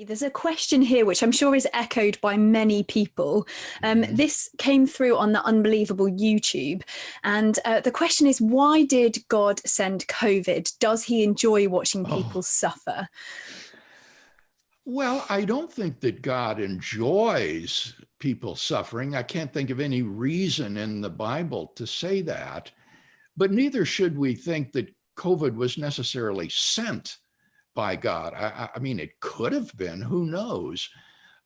There's a question here which I'm sure is echoed by many people. This came through on the Unbelievable YouTube. And the question is, why did God send COVID? Does he enjoy watching people suffer? Well, I don't think that God enjoys people suffering. I can't think of any reason in the Bible to say that. But neither should we think that COVID was necessarily sent by God. I mean, it could have been, who knows?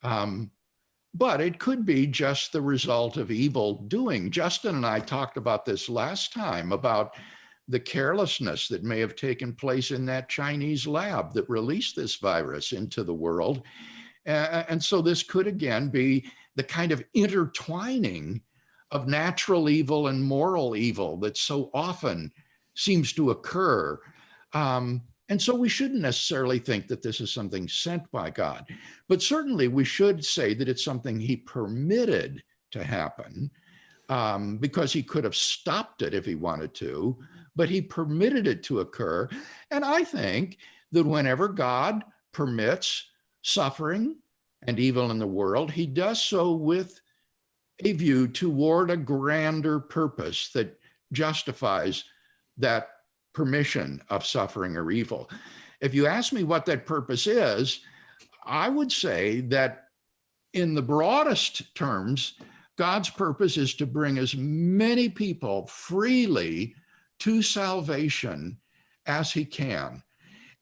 But it could be just the result of evil doing. Justin and I talked about this last time, about the carelessness that may have taken place in that Chinese lab that released this virus into the world. And so this could again be the kind of intertwining of natural evil and moral evil that so often seems to occur. And so we shouldn't necessarily think that this is something sent by God, but certainly we should say that it's something he permitted to happen, because he could have stopped it if he wanted to, but he permitted it to occur. And I think that whenever God permits suffering and evil in the world, he does so with a view toward a grander purpose that justifies that permission of suffering or evil. If you ask me what that purpose is, I would say that in the broadest terms, God's purpose is to bring as many people freely to salvation as he can,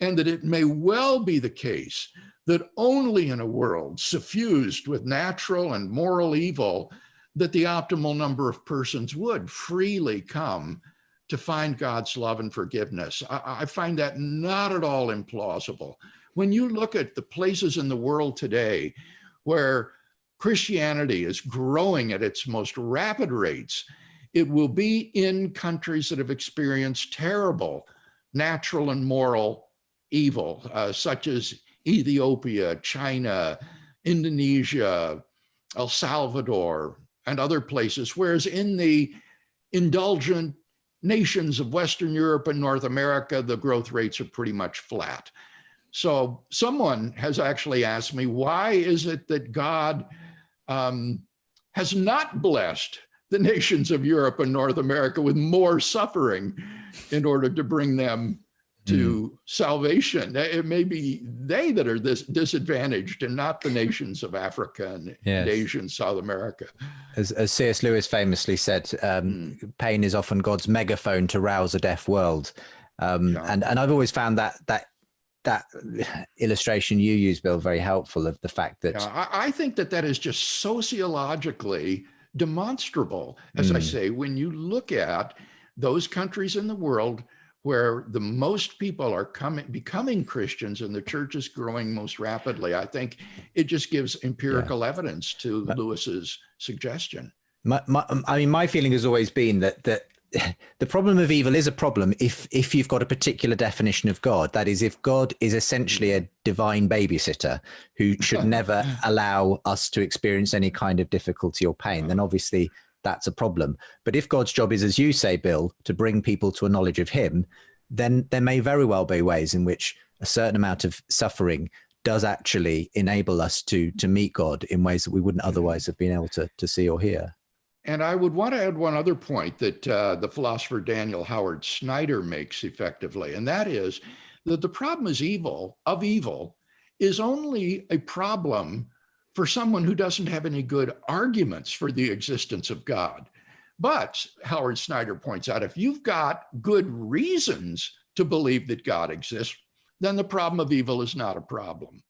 and that it may well be the case that only in a world suffused with natural and moral evil that the optimal number of persons would freely come to find God's love and forgiveness. I find that not at all implausible. When you look at the places in the world today where Christianity is growing at its most rapid rates, it will be in countries that have experienced terrible natural and moral evil, such as Ethiopia, China, Indonesia, El Salvador, and other places, whereas in the indulgent nations of Western Europe and North America, the growth rates are pretty much flat. So someone has actually asked me, why is it that God has not blessed the nations of Europe and North America with more suffering in order to bring them to salvation? It may be they that are disadvantaged and not the nations of Africa and Asia and South America. As C.S. Lewis famously said, pain is often God's megaphone to rouse a deaf world. And I've always found that illustration you use, Bill, very helpful, of the fact that... I think that is just sociologically demonstrable. As I say, when you look at those countries in the world where the most people are becoming Christians and the church is growing most rapidly, I think it just gives empirical evidence to Lewis's suggestion. My feeling has always been that the problem of evil is a problem if you've got a particular definition of God. That is, if God is essentially a divine babysitter who should never allow us to experience any kind of difficulty or pain, then obviously that's a problem. But if God's job is, as you say, Bill, to bring people to a knowledge of him, then there may very well be ways in which a certain amount of suffering does actually enable us to meet God in ways that we wouldn't otherwise have been able to see or hear. And I would want to add one other point that the philosopher Daniel Howard Snyder makes effectively, and that is that the problem of evil is only a problem for someone who doesn't have any good arguments for the existence of God. But Howard Snyder points out, if you've got good reasons to believe that God exists, then the problem of evil is not a problem.